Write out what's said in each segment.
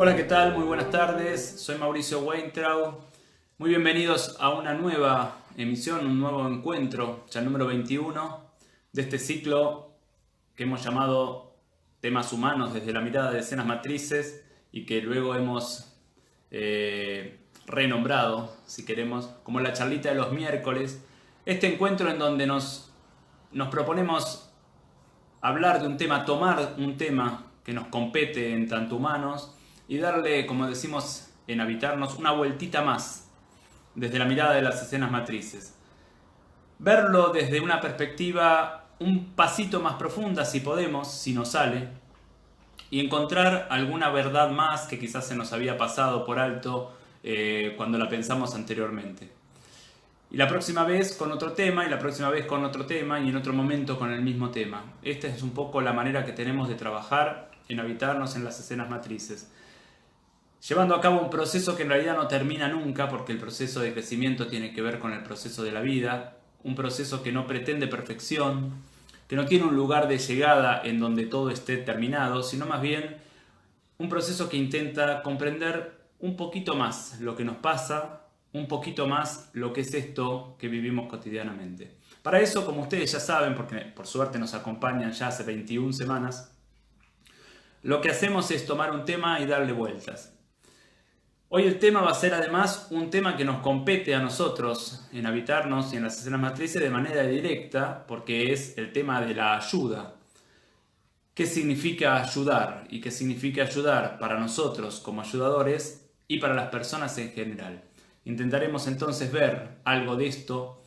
Hola, ¿qué tal? Muy buenas tardes. Soy Mauricio Weintraub. Muy bienvenidos a una nueva emisión, un nuevo encuentro, ya el número 21 de este ciclo que hemos llamado Temas Humanos desde la mirada de escenas matrices y que luego hemos renombrado, si queremos, como la charlita de los miércoles. Este encuentro en donde nos proponemos hablar de un tema, tomar un tema que nos compete en tanto humanos y darle, como decimos en Habitarnos, una vueltita más desde la mirada de las escenas matrices. Verlo desde una perspectiva un pasito más profunda, si podemos, si nos sale, y encontrar alguna verdad más que quizás se nos había pasado por alto cuando la pensamos anteriormente. Y la próxima vez con otro tema, y la próxima vez con otro tema, y en otro momento con el mismo tema. Esta es un poco la manera que tenemos de trabajar en Habitarnos en las escenas matrices. Llevando a cabo un proceso que en realidad no termina nunca, porque el proceso de crecimiento tiene que ver con el proceso de la vida. Un proceso que no pretende perfección, que no tiene un lugar de llegada en donde todo esté terminado, sino más bien un proceso que intenta comprender un poquito más lo que nos pasa, un poquito más lo que es esto que vivimos cotidianamente. Para eso, como ustedes ya saben, porque por suerte nos acompañan ya hace 21 semanas, lo que hacemos es tomar un tema y darle vueltas. Hoy el tema va a ser además un tema que nos compete a nosotros en Habitarnos y en las escenas matrices de manera directa, porque es el tema de la ayuda. ¿Qué significa ayudar? ¿Y qué significa ayudar para nosotros como ayudadores y para las personas en general? Intentaremos entonces ver algo de esto,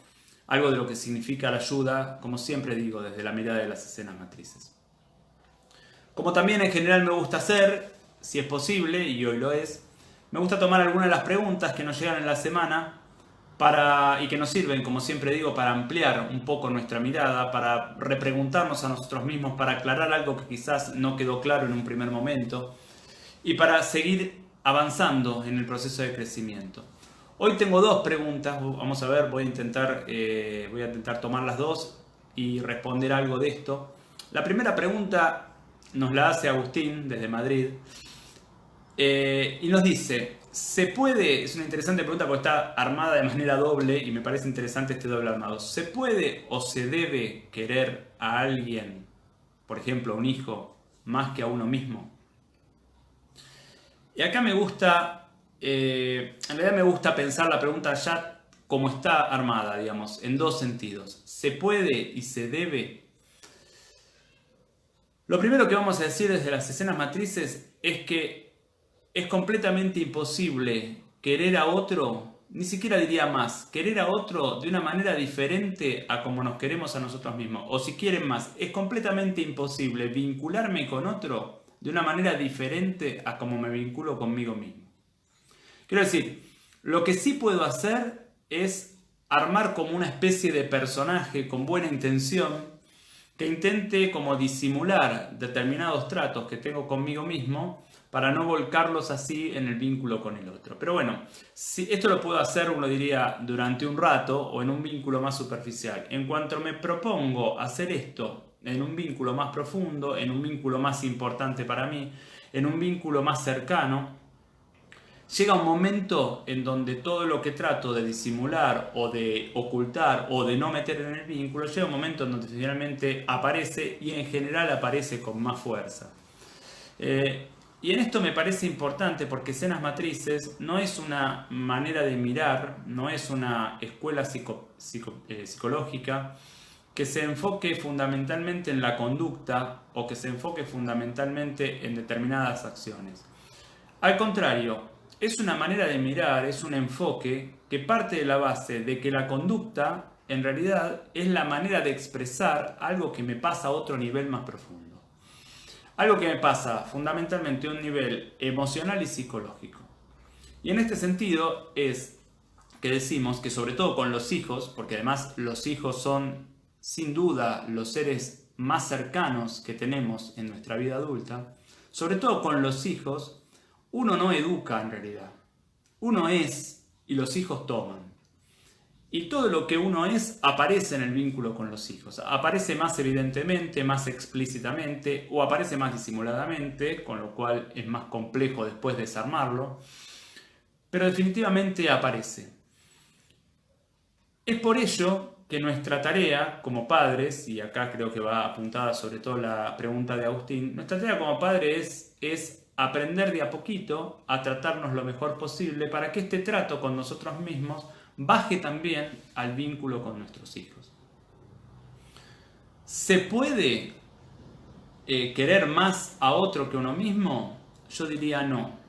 algo de lo que significa la ayuda, como siempre digo, desde la mirada de las escenas matrices. Como también en general me gusta hacer, si es posible, y hoy lo es, me gusta tomar algunas de las preguntas que nos llegan en la semana y que nos sirven, como siempre digo, para ampliar un poco nuestra mirada, para repreguntarnos a nosotros mismos, para aclarar algo que quizás no quedó claro en un primer momento y para seguir avanzando en el proceso de crecimiento. Hoy tengo dos preguntas, vamos a ver, voy a intentar tomar las dos y responder algo de esto. La primera pregunta nos la hace Agustín desde Madrid y nos dice: ¿se puede? Es una interesante pregunta porque está armada de manera doble y me parece interesante este doble armado. ¿Se puede o se debe querer a alguien, por ejemplo a un hijo, más que a uno mismo? Y acá me gusta, en realidad me gusta pensar la pregunta ya como está armada, digamos, en dos sentidos. ¿Se puede y se debe? Lo primero que vamos a decir desde las escenas matrices es que es completamente imposible querer a otro, ni siquiera diría más, querer a otro de una manera diferente a como nos queremos a nosotros mismos. O si quieren más, es completamente imposible vincularme con otro de una manera diferente a como me vinculo conmigo mismo. Quiero decir, lo que sí puedo hacer es armar como una especie de personaje con buena intención que intente como disimular determinados tratos que tengo conmigo mismo para no volcarlos así en el vínculo con el otro. Pero bueno, si esto lo puedo hacer, uno diría, durante un rato o en un vínculo más superficial. En cuanto me propongo hacer esto en un vínculo más profundo, en un vínculo más importante para mí, en un vínculo más cercano, llega un momento en donde todo lo que trato de disimular o de ocultar o de no meter en el vínculo, llega un momento en donde finalmente aparece y en general aparece con más fuerza. Y en esto me parece importante porque escenas matrices no es una manera de mirar, no es una escuela psicológica que se enfoque fundamentalmente en la conducta o que se enfoque fundamentalmente en determinadas acciones. Al contrario, es una manera de mirar, es un enfoque que parte de la base de que la conducta en realidad es la manera de expresar algo que me pasa a otro nivel más profundo. Algo que me pasa fundamentalmente a un nivel emocional y psicológico. Y en este sentido es que decimos que sobre todo con los hijos, porque además los hijos son sin duda los seres más cercanos que tenemos en nuestra vida adulta, sobre todo con los hijos, uno no educa en realidad. Uno es y los hijos toman. Y todo lo que uno es aparece en el vínculo con los hijos. Aparece más evidentemente, más explícitamente o aparece más disimuladamente, con lo cual es más complejo después desarmarlo. Pero definitivamente aparece. Es por ello que nuestra tarea como padres, y acá creo que va apuntada sobre todo la pregunta de Agustín, nuestra tarea como padres es aprender de a poquito a tratarnos lo mejor posible para que este trato con nosotros mismos baje también al vínculo con nuestros hijos. ¿Se puede querer más a otro que uno mismo? Yo diría no.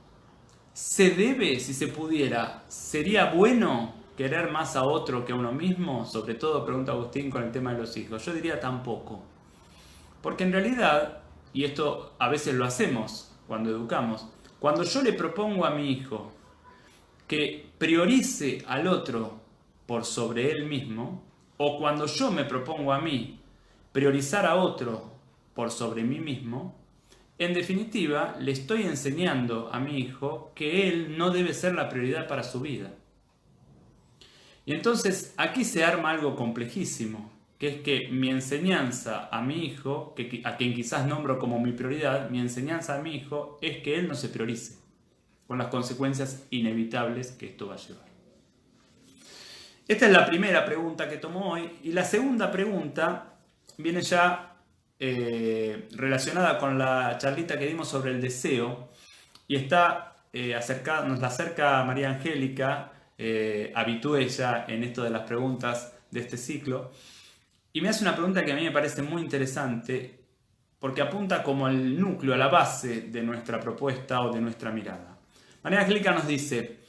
¿Se debe, si se pudiera, sería bueno querer más a otro que a uno mismo? Sobre todo, pregunta Agustín con el tema de los hijos. Yo diría tampoco. Porque en realidad, y esto a veces lo hacemos cuando educamos, cuando yo le propongo a mi hijo que priorice al otro por sobre él mismo, o cuando yo me propongo a mí priorizar a otro por sobre mí mismo, en definitiva le estoy enseñando a mi hijo que él no debe ser la prioridad para su vida. Y entonces aquí se arma algo complejísimo, que es que mi enseñanza a mi hijo, a quien quizás nombro como mi prioridad, mi enseñanza a mi hijo es que él no se priorice, con las consecuencias inevitables que esto va a llevar. Esta es la primera pregunta que tomo hoy, y la segunda pregunta viene ya relacionada con la charlita que dimos sobre el deseo, y está nos la acerca María Angélica, habitué ya en esto de las preguntas de este ciclo, y me hace una pregunta que a mí me parece muy interesante, porque apunta como al núcleo, a la base de nuestra propuesta o de nuestra mirada. María Angélica nos dice: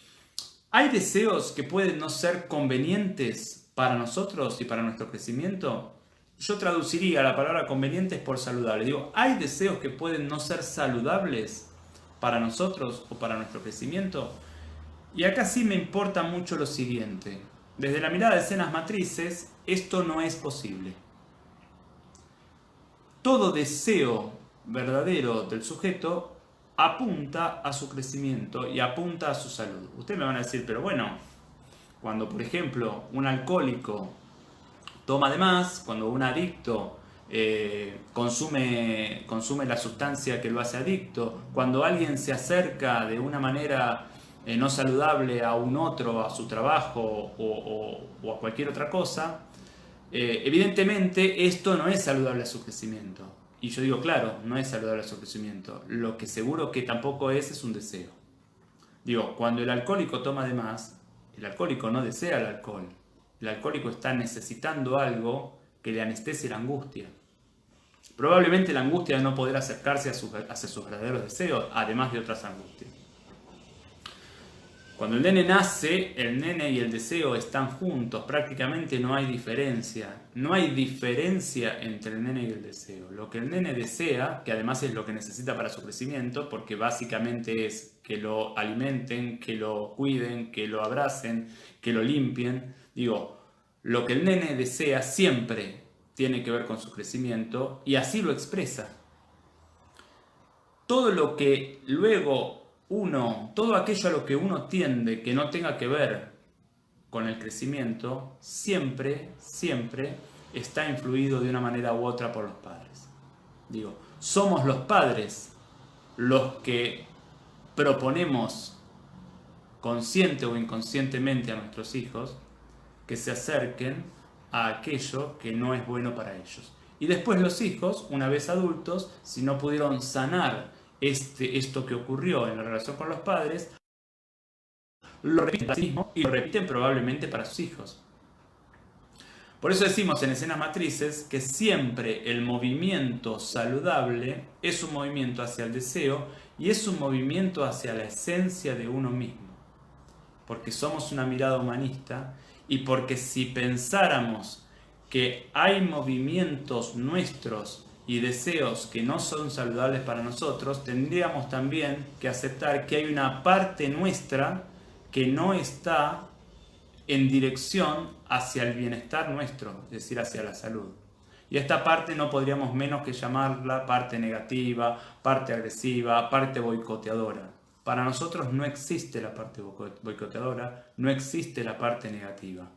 ¿hay deseos que pueden no ser convenientes para nosotros y para nuestro crecimiento? Yo traduciría la palabra convenientes por saludable. Digo, ¿hay deseos que pueden no ser saludables para nosotros o para nuestro crecimiento? Y acá sí me importa mucho lo siguiente. Desde la mirada de escenas matrices, esto no es posible. Todo deseo verdadero del sujeto apunta a su crecimiento y apunta a su salud. Ustedes me van a decir, pero bueno, cuando por ejemplo un alcohólico toma de más, cuando un adicto consume la sustancia que lo hace adicto, cuando alguien se acerca de una manera no saludable a un otro, a su trabajo o a cualquier otra cosa, evidentemente esto no es saludable a su crecimiento. Y yo digo, claro, no es saludable a su crecimiento. Lo que seguro que tampoco es un deseo. Digo, cuando el alcohólico toma de más, el alcohólico no desea el alcohol. El alcohólico está necesitando algo que le anestesie la angustia. Probablemente la angustia de no poder acercarse hacia sus verdaderos deseos, además de otras angustias. Cuando el nene nace, el nene y el deseo están juntos, prácticamente no hay diferencia. No hay diferencia entre el nene y el deseo. Lo que el nene desea, que además es lo que necesita para su crecimiento, porque básicamente es que lo alimenten, que lo cuiden, que lo abracen, que lo limpien. Digo, lo que el nene desea siempre tiene que ver con su crecimiento y así lo expresa. Todo lo que luego todo aquello a lo que uno tiende que no tenga que ver con el crecimiento, siempre está influido de una manera u otra por los padres. Digo, somos los padres los que proponemos consciente o inconscientemente a nuestros hijos que se acerquen a aquello que no es bueno para ellos. Y después los hijos, una vez adultos, si no pudieron sanar esto que ocurrió en la relación con los padres, lo repiten a sí mismos y lo repiten probablemente para sus hijos. Por eso decimos en escenas matrices que siempre el movimiento saludable es un movimiento hacia el deseo y es un movimiento hacia la esencia de uno mismo. Porque somos una mirada humanista y porque si pensáramos que hay movimientos nuestros y deseos que no son saludables para nosotros, tendríamos también que aceptar que hay una parte nuestra que no está en dirección hacia el bienestar nuestro, es decir, hacia la salud. Y esta parte no podríamos menos que llamarla parte negativa, parte agresiva, parte boicoteadora. Para nosotros no existe la parte boicoteadora, no existe la parte negativa.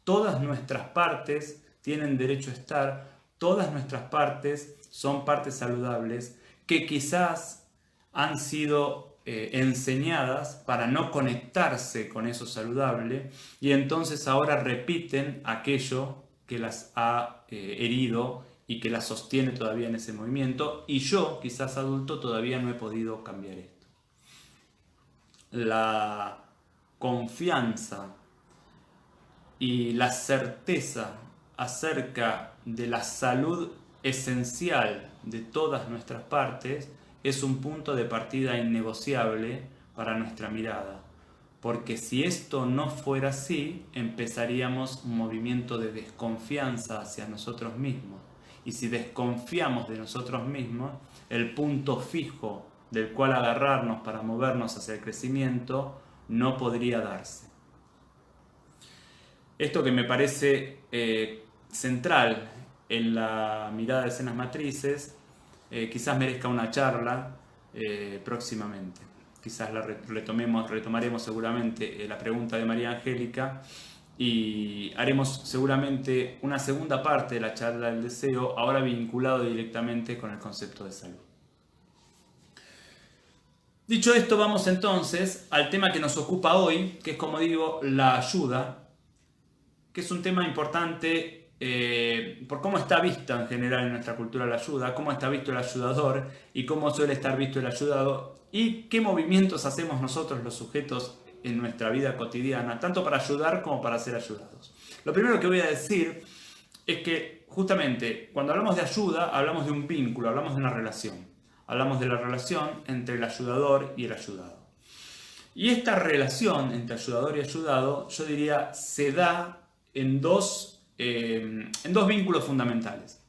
Todas nuestras partes tienen derecho a estar, todas nuestras partes son partes saludables que quizás han sido enseñadas para no conectarse con eso saludable y entonces ahora repiten aquello que las ha herido y que las sostiene todavía en ese movimiento, y yo, quizás adulto, todavía no he podido cambiar esto. La confianza y la certeza acerca de la salud esencial de todas nuestras partes es un punto de partida innegociable para nuestra mirada, porque si esto no fuera así, empezaríamos un movimiento de desconfianza hacia nosotros mismos, y si desconfiamos de nosotros mismos, el punto fijo del cual agarrarnos para movernos hacia el crecimiento no podría darse. Esto que me parece central en la mirada de escenas matrices, quizás merezca una charla próximamente. Quizás retomaremos seguramente la pregunta de María Angélica y haremos seguramente una segunda parte de la charla del deseo, ahora vinculado directamente con el concepto de salud. Dicho esto, vamos entonces al tema que nos ocupa hoy, que es, como digo, la ayuda, que es un tema importante por cómo está vista en general en nuestra cultura la ayuda, cómo está visto el ayudador y cómo suele estar visto el ayudado y qué movimientos hacemos nosotros los sujetos en nuestra vida cotidiana, tanto para ayudar como para ser ayudados. Lo primero que voy a decir es que justamente cuando hablamos de ayuda hablamos de un vínculo, hablamos de una relación, hablamos de la relación entre el ayudador y el ayudado. Y esta relación entre ayudador y ayudado, yo diría, se da en dos vínculos fundamentales.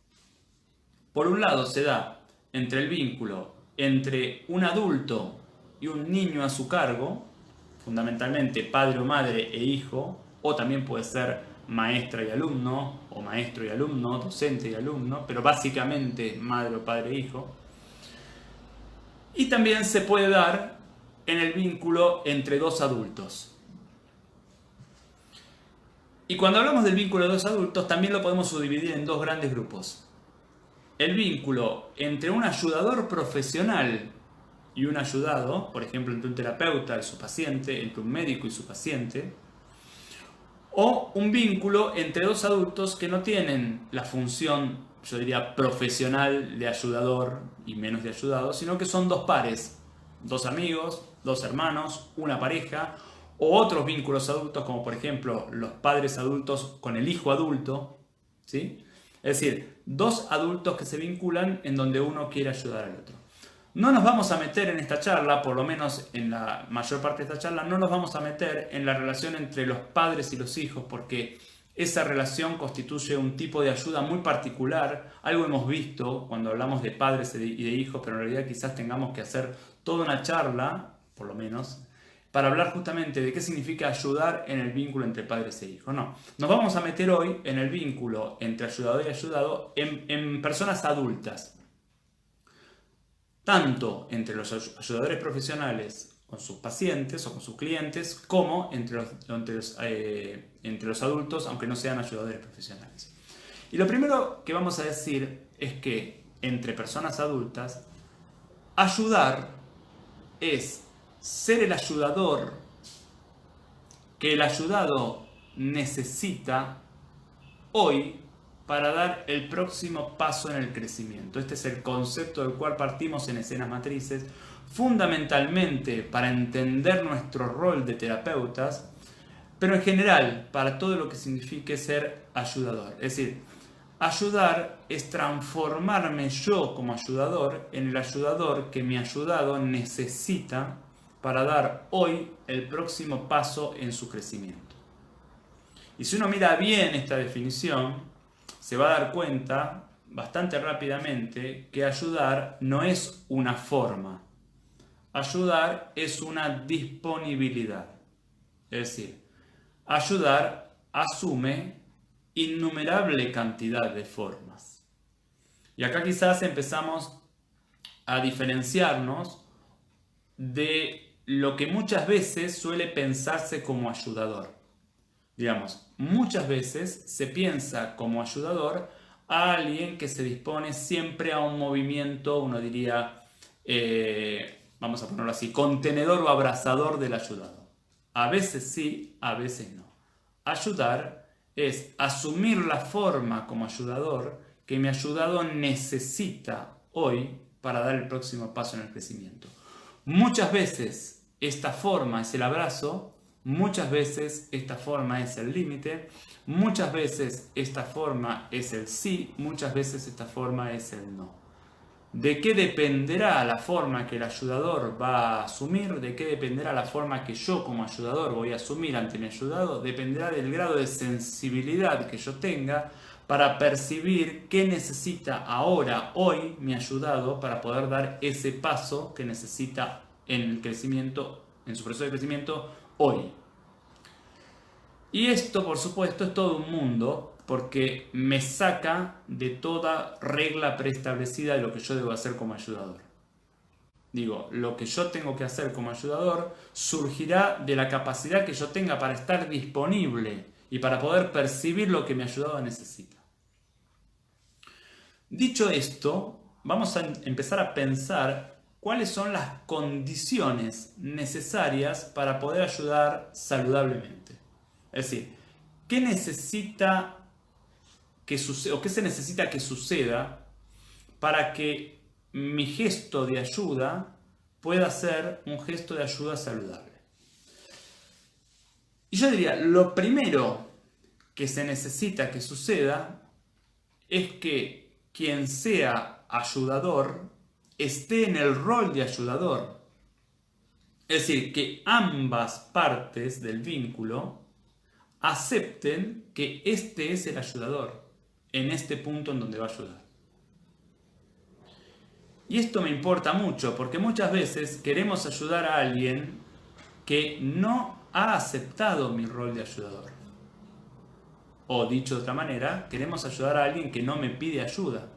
Por un lado se da entre el vínculo entre un adulto y un niño a su cargo, fundamentalmente padre o madre e hijo, o también puede ser maestra y alumno, o maestro y alumno, docente y alumno, pero básicamente madre o padre e hijo. Y también se puede dar en el vínculo entre dos adultos. Y cuando hablamos del vínculo de dos adultos, también lo podemos subdividir en dos grandes grupos. El vínculo entre un ayudador profesional y un ayudado, por ejemplo, entre un terapeuta y su paciente, entre un médico y su paciente, o un vínculo entre dos adultos que no tienen la función, yo diría, profesional de ayudador y menos de ayudado, sino que son dos pares, dos amigos, dos hermanos, una pareja, o otros vínculos adultos, como por ejemplo los padres adultos con el hijo adulto, ¿sí? Es decir, dos adultos que se vinculan en donde uno quiere ayudar al otro. No nos vamos a meter en esta charla, por lo menos en la mayor parte de esta charla, no nos vamos a meter en la relación entre los padres y los hijos, porque esa relación constituye un tipo de ayuda muy particular. Algo hemos visto cuando hablamos de padres y de hijos, pero en realidad quizás tengamos que hacer toda una charla, por lo menos, para hablar justamente de qué significa ayudar en el vínculo entre padres e hijos. No, nos vamos a meter hoy en el vínculo entre ayudador y ayudado en personas adultas. Tanto entre los ayudadores profesionales con sus pacientes o con sus clientes, como entre los adultos, aunque no sean ayudadores profesionales. Y lo primero que vamos a decir es que entre personas adultas, ayudar es ser el ayudador que el ayudado necesita hoy para dar el próximo paso en el crecimiento. Este es el concepto del cual partimos en Escenas Matrices, fundamentalmente para entender nuestro rol de terapeutas, pero en general para todo lo que signifique ser ayudador. Es decir, ayudar es transformarme yo como ayudador en el ayudador que mi ayudado necesita para dar hoy el próximo paso en su crecimiento. Y si uno mira bien esta definición, se va a dar cuenta bastante rápidamente que ayudar no es una forma. Ayudar es una disponibilidad. Es decir, ayudar asume innumerable cantidad de formas. Y acá quizás empezamos a diferenciarnos de lo que muchas veces suele pensarse como ayudador. Digamos, muchas veces se piensa como ayudador a alguien que se dispone siempre a un movimiento, uno diría, vamos a ponerlo así, contenedor o abrazador del ayudado. A veces sí, a veces no. Ayudar es asumir la forma como ayudador que mi ayudado necesita hoy para dar el próximo paso en el crecimiento. Muchas veces esta forma es el abrazo, muchas veces esta forma es el límite, muchas veces esta forma es el sí, muchas veces esta forma es el no. ¿De qué dependerá la forma que el ayudador va a asumir? ¿De qué dependerá la forma que yo como ayudador voy a asumir ante mi ayudado? Dependerá del grado de sensibilidad que yo tenga para percibir qué necesita ahora, hoy, mi ayudado para poder dar ese paso que necesita en el crecimiento, en su proceso de crecimiento hoy. Y esto, por supuesto, es todo un mundo porque me saca de toda regla preestablecida de lo que yo debo hacer como ayudador. Digo, lo que yo tengo que hacer como ayudador surgirá de la capacidad que yo tenga para estar disponible y para poder percibir lo que mi ayudado necesita. Dicho esto, vamos a empezar a pensar cuáles son las condiciones necesarias para poder ayudar saludablemente. Es decir, ¿qué necesita que suceda o qué se necesita que suceda para que mi gesto de ayuda pueda ser un gesto de ayuda saludable? Y yo diría, lo primero que se necesita que suceda es que quien sea ayudador esté en el rol de ayudador. Es decir, que ambas partes del vínculo acepten que este es el ayudador en este punto en donde va a ayudar. Y esto me importa mucho porque muchas veces queremos ayudar a alguien que no ha aceptado mi rol de ayudador. O dicho de otra manera, queremos ayudar a alguien que no me pide ayuda.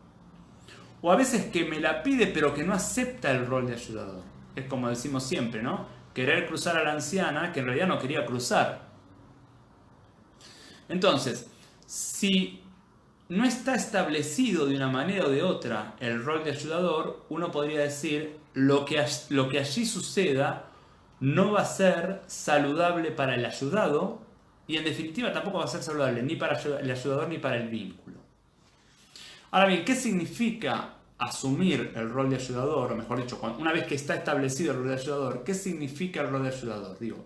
O a veces que me la pide pero que no acepta el rol de ayudador. Es como decimos siempre, ¿no? Querer cruzar a la anciana que en realidad no quería cruzar. Entonces, si no está establecido de una manera o de otra el rol de ayudador, uno podría decir lo que allí suceda no va a ser saludable para el ayudado y en definitiva tampoco va a ser saludable ni para el ayudador ni para el vínculo. Ahora bien, ¿qué significa asumir el rol de ayudador? O mejor dicho, una vez que está establecido el rol de ayudador, ¿qué significa el rol de ayudador? Digo,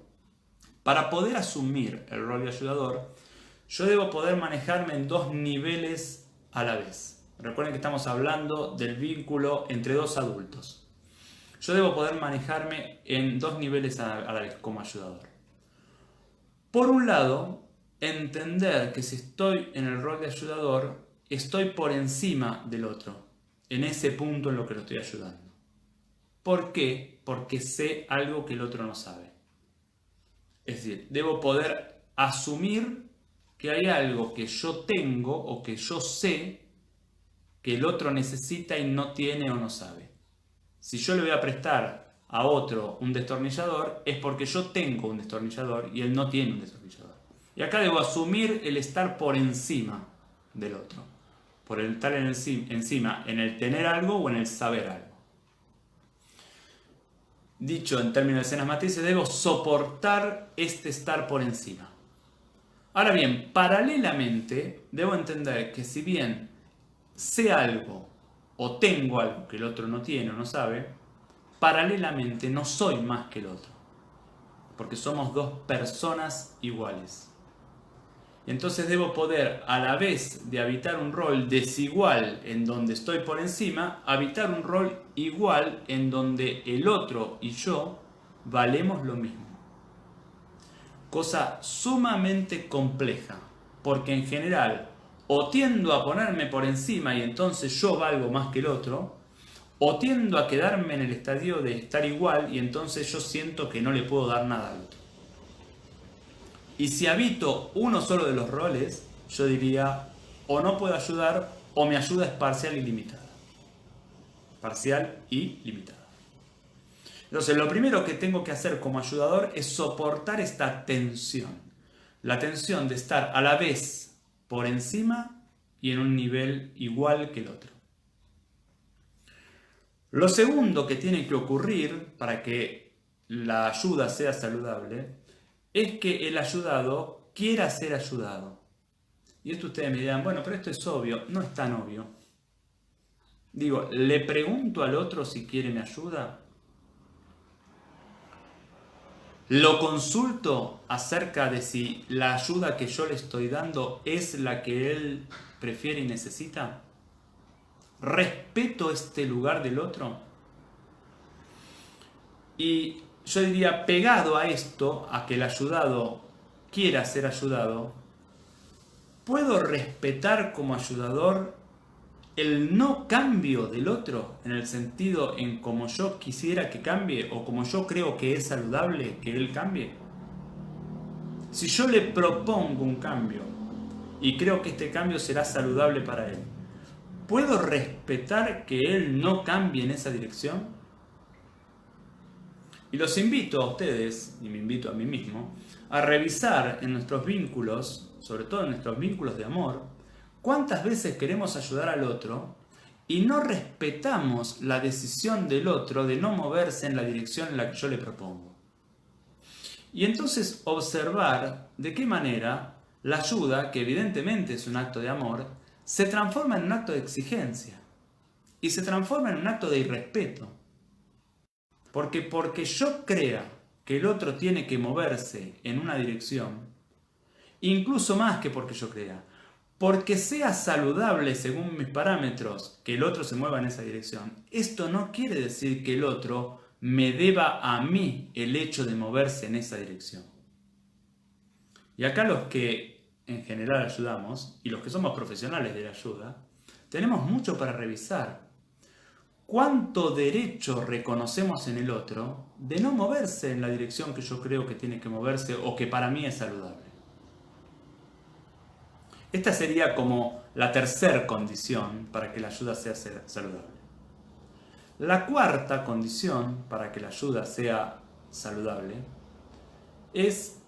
para poder asumir el rol de ayudador, yo debo poder manejarme en dos niveles a la vez. Recuerden que estamos hablando del vínculo entre dos adultos. Yo debo poder manejarme en dos niveles a la vez como ayudador. Por un lado, entender que si estoy en el rol de ayudador, estoy por encima del otro, en ese punto en lo que lo estoy ayudando. ¿Por qué? Porque sé algo que el otro no sabe. Es decir, debo poder asumir que hay algo que yo tengo o que yo sé que el otro necesita y no tiene o no sabe. Si yo le voy a prestar a otro un destornillador, es porque yo tengo un destornillador y él no tiene un destornillador. Y acá debo asumir el estar por encima del otro. Por el estar encima en el tener algo o en el saber algo. Dicho en términos de escenas matrices, debo soportar este estar por encima. Ahora bien, paralelamente, debo entender que si bien sé algo o tengo algo que el otro no tiene o no sabe, paralelamente no soy más que el otro. Porque somos dos personas iguales. Y entonces debo poder, a la vez de habitar un rol desigual en donde estoy por encima, habitar un rol igual en donde el otro y yo valemos lo mismo. Cosa sumamente compleja, porque en general o tiendo a ponerme por encima y entonces yo valgo más que el otro, o tiendo a quedarme en el estadio de estar igual y entonces yo siento que no le puedo dar nada al otro. Y si habito uno solo de los roles, yo diría, o no puedo ayudar, o mi ayuda es parcial y limitada. Parcial y limitada. Entonces, lo primero que tengo que hacer como ayudador es soportar esta tensión. la tensión de estar a la vez por encima y en un nivel igual que el otro. Lo segundo que tiene que ocurrir para que la ayuda sea saludable es que el ayudado quiera ser ayudado. Y esto ustedes me dirán, bueno, pero esto es obvio. No es tan obvio. Digo, ¿le pregunto al otro si quiere mi ayuda? ¿Lo consulto acerca de si la ayuda que yo le estoy dando es la que él prefiere y necesita? ¿Respeto este lugar del otro? Y yo diría, pegado a esto, a que el ayudado quiera ser ayudado, ¿puedo respetar como ayudador el no cambio del otro, en el sentido en como yo quisiera que cambie o como yo creo que es saludable que él cambie? Si yo le propongo un cambio y creo que este cambio será saludable para él, ¿puedo respetar que él no cambie en esa dirección? Y los invito a ustedes, y me invito a mí mismo, a revisar en nuestros vínculos, sobre todo en nuestros vínculos de amor, cuántas veces queremos ayudar al otro y no respetamos la decisión del otro de no moverse en la dirección en la que yo le propongo. Y entonces observar de qué manera la ayuda, que evidentemente es un acto de amor, se transforma en un acto de exigencia y se transforma en un acto de irrespeto. Porque yo crea que el otro tiene que moverse en una dirección, incluso más que porque yo crea, porque sea saludable según mis parámetros que el otro se mueva en esa dirección, esto no quiere decir que el otro me deba a mí el hecho de moverse en esa dirección. Y acá los que en general ayudamos, y los que somos profesionales de la ayuda, tenemos mucho para revisar. ¿Cuánto derecho reconocemos en el otro de no moverse en la dirección que yo creo que tiene que moverse o que para mí es saludable? Esta sería como la tercera condición para que la ayuda sea saludable. La cuarta condición para que la ayuda sea saludable es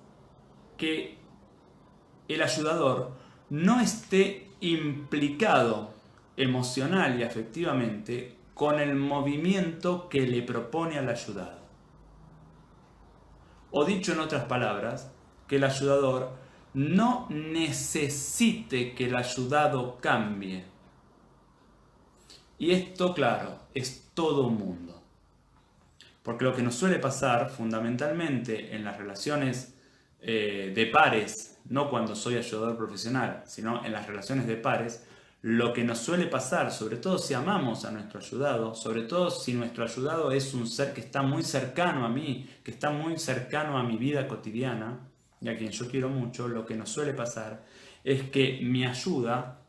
que el ayudador no esté implicado emocional y afectivamente con el movimiento que le propone al ayudado. O dicho en otras palabras, que el ayudador no necesite que el ayudado cambie. Y esto, claro, es todo un mundo. Porque lo que nos suele pasar fundamentalmente en las relaciones de pares, no cuando soy ayudador profesional, sino en las relaciones de pares, lo que nos suele pasar, sobre todo si amamos a nuestro ayudado, sobre todo si nuestro ayudado es un ser que está muy cercano a mí, que está muy cercano a mi vida cotidiana, y a quien yo quiero mucho, lo que nos suele pasar es que mi ayuda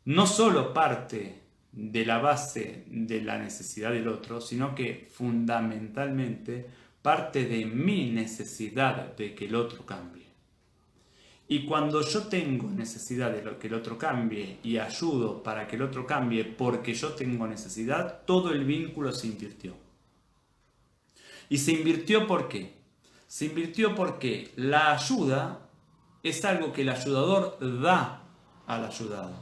no solo parte de la base de la necesidad del otro, sino que fundamentalmente parte de mi necesidad de que el otro cambie. Y cuando yo tengo necesidad de que el otro cambie y ayudo para que el otro cambie porque yo tengo necesidad, todo el vínculo se invirtió. ¿Y se invirtió por qué? Se invirtió porque la ayuda es algo que el ayudador da al ayudado.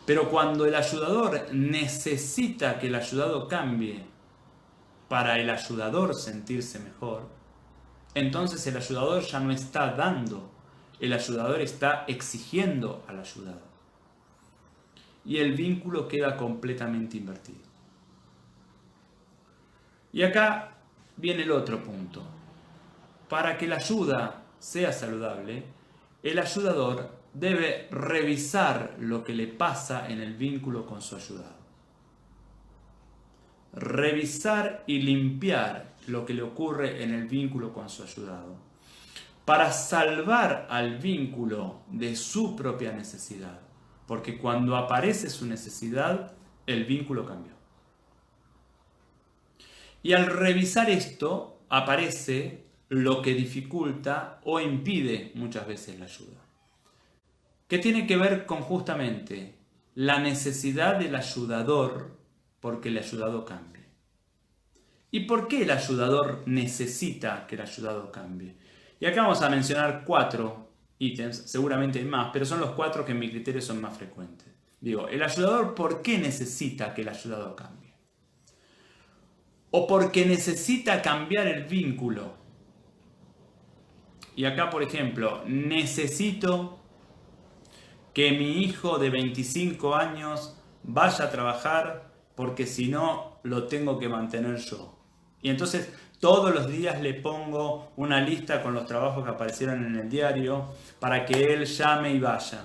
Pero cuando el ayudador necesita que el ayudado cambie para el ayudador sentirse mejor, entonces el ayudador ya no está dando, el ayudador está exigiendo al ayudado. Y el vínculo queda completamente invertido. Y acá viene el otro punto. Para que la ayuda sea saludable, el ayudador debe revisar lo que le pasa en el vínculo con su ayudado. Revisar y limpiar lo que le ocurre en el vínculo con su ayudado, para salvar al vínculo de su propia necesidad, porque cuando aparece su necesidad, el vínculo cambió. Y al revisar esto, aparece lo que dificulta o impide muchas veces la ayuda, que tiene que ver con justamente la necesidad del ayudador porque el ayudado cambie. ¿Y por qué el ayudador necesita que el ayudado cambie? Y acá vamos a mencionar 4 ítems, seguramente hay más, pero son los 4 que en mi criterio son más frecuentes. Digo, el ayudador, ¿por qué necesita que el ayudado cambie? O porque necesita cambiar el vínculo. Y acá, por ejemplo, necesito que mi hijo de 25 años vaya a trabajar porque si no lo tengo que mantener yo. Y entonces todos los días le pongo una lista con los trabajos que aparecieron en el diario para que él llame y vaya.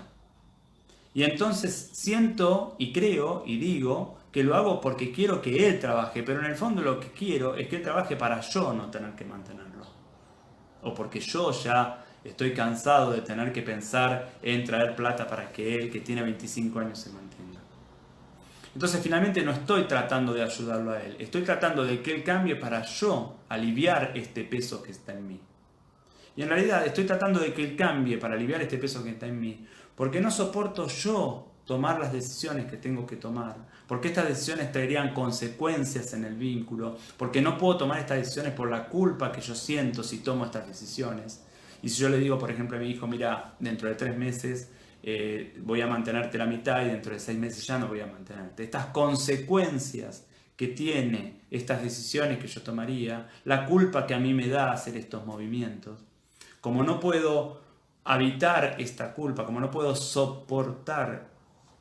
Y entonces siento y creo y digo que lo hago porque quiero que él trabaje, pero en el fondo lo que quiero es que él trabaje para yo no tener que mantenerlo. O porque yo ya estoy cansado de tener que pensar en traer plata para que él, que tiene 25 años, se mantenga. Entonces finalmente no estoy tratando de ayudarlo a él, estoy tratando de que él cambie para yo aliviar este peso que está en mí. Y en realidad estoy tratando de que él cambie para aliviar este peso que está en mí, porque no soporto yo tomar las decisiones que tengo que tomar, porque estas decisiones traerían consecuencias en el vínculo, porque no puedo tomar estas decisiones por la culpa que yo siento si tomo estas decisiones. Y si yo le digo, por ejemplo, a mi hijo, mira, dentro de 3 meses voy a mantenerte la mitad y dentro de 6 meses ya no voy a mantenerte. Estas consecuencias que tiene estas decisiones que yo tomaría, la culpa que a mí me da hacer estos movimientos, como no puedo habitar esta culpa, como no puedo soportar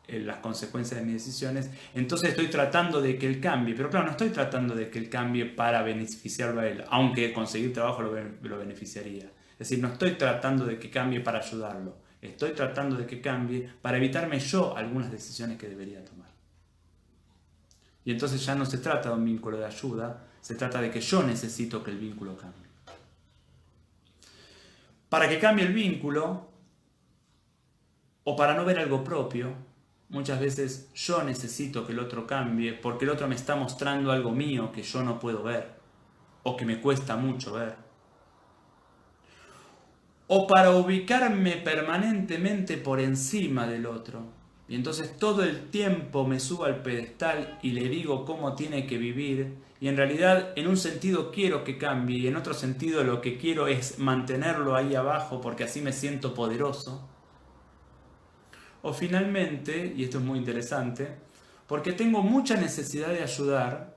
las consecuencias de mis decisiones, entonces estoy tratando de que él cambie. Pero claro, no estoy tratando de que él cambie para beneficiarlo a él, aunque conseguir trabajo lo beneficiaría. Es decir, no estoy tratando de que cambie para ayudarlo, estoy tratando de que cambie para evitarme yo algunas decisiones que debería tomar. Y entonces ya no se trata de un vínculo de ayuda, se trata de que yo necesito que el vínculo cambie. Para que cambie el vínculo, o para no ver algo propio, muchas veces yo necesito que el otro cambie porque el otro me está mostrando algo mío que yo no puedo ver o que me cuesta mucho ver. O para ubicarme permanentemente por encima del otro. Y entonces todo el tiempo me subo al pedestal y le digo cómo tiene que vivir. Y en realidad en un sentido quiero que cambie y en otro sentido lo que quiero es mantenerlo ahí abajo porque así me siento poderoso. O finalmente, y esto es muy interesante, porque tengo mucha necesidad de ayudar,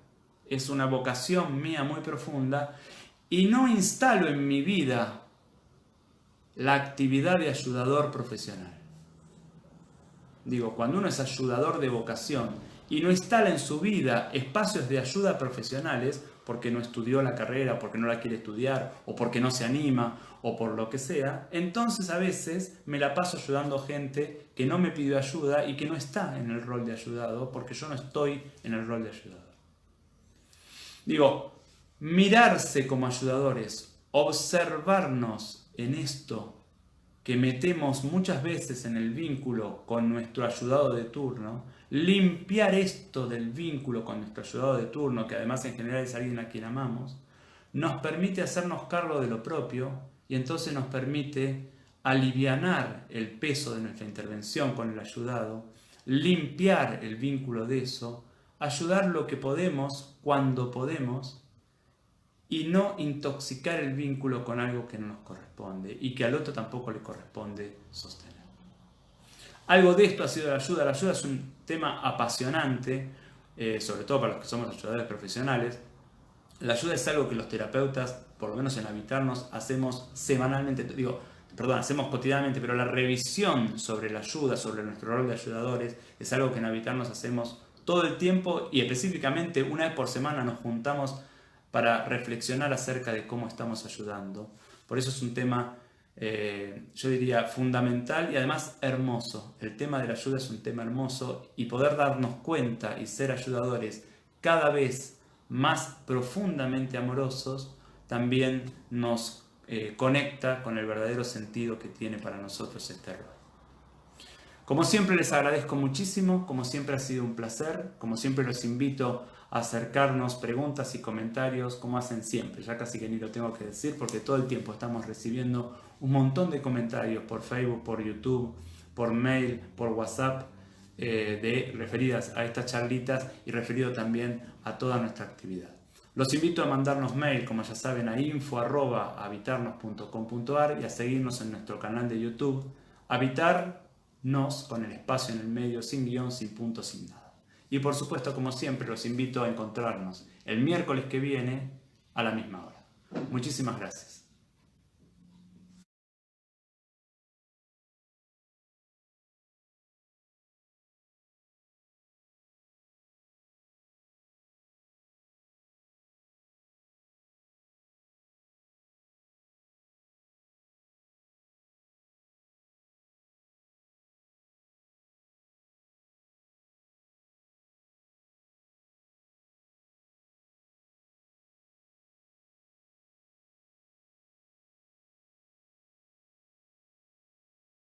es una vocación mía muy profunda, y no instalo en mi vida la actividad de ayudador profesional. Digo, cuando uno es ayudador de vocación y no instala en su vida espacios de ayuda profesionales, porque no estudió la carrera, porque no la quiere estudiar, o porque no se anima, o por lo que sea, entonces a veces me la paso ayudando gente que no me pidió ayuda y que no está en el rol de ayudado, porque yo no estoy en el rol de ayudador. Digo, mirarse como ayudadores, observarnos en esto que metemos muchas veces en el vínculo con nuestro ayudado de turno, limpiar esto del vínculo con nuestro ayudado de turno, que además en general es alguien a quien amamos, nos permite hacernos cargo de lo propio y entonces nos permite alivianar el peso de nuestra intervención con el ayudado, limpiar el vínculo de eso, ayudar lo que podemos cuando podemos, y no intoxicar el vínculo con algo que no nos corresponde y que al otro tampoco le corresponde sostener. Algo de esto ha sido la ayuda. La ayuda es un tema apasionante, sobre todo para los que somos ayudadores profesionales. La ayuda es algo que los terapeutas, por lo menos en Habitarnos, hacemos semanalmente, hacemos cotidianamente, pero la revisión sobre la ayuda, sobre nuestro rol de ayudadores, es algo que en Habitarnos hacemos todo el tiempo y específicamente una vez por semana nos juntamos para reflexionar acerca de cómo estamos ayudando. Por eso es un tema, yo diría, fundamental y además hermoso. El tema de la ayuda es un tema hermoso y poder darnos cuenta y ser ayudadores cada vez más profundamente amorosos también nos conecta con el verdadero sentido que tiene para nosotros este rol. Como siempre les agradezco muchísimo, como siempre ha sido un placer, como siempre los invito a acercarnos preguntas y comentarios como hacen siempre, ya casi que ni lo tengo que decir porque todo el tiempo estamos recibiendo un montón de comentarios por Facebook, por YouTube, por mail, por WhatsApp, referidas a estas charlitas y referido también a toda nuestra actividad. Los invito a mandarnos mail, como ya saben, a info@habitarnos.com.ar y a seguirnos en nuestro canal de YouTube, Habitarnos, con el espacio en el medio, sin guión, sin punto, sin nada. Y por supuesto, como siempre, los invito a encontrarnos el miércoles que viene a la misma hora. Muchísimas gracias.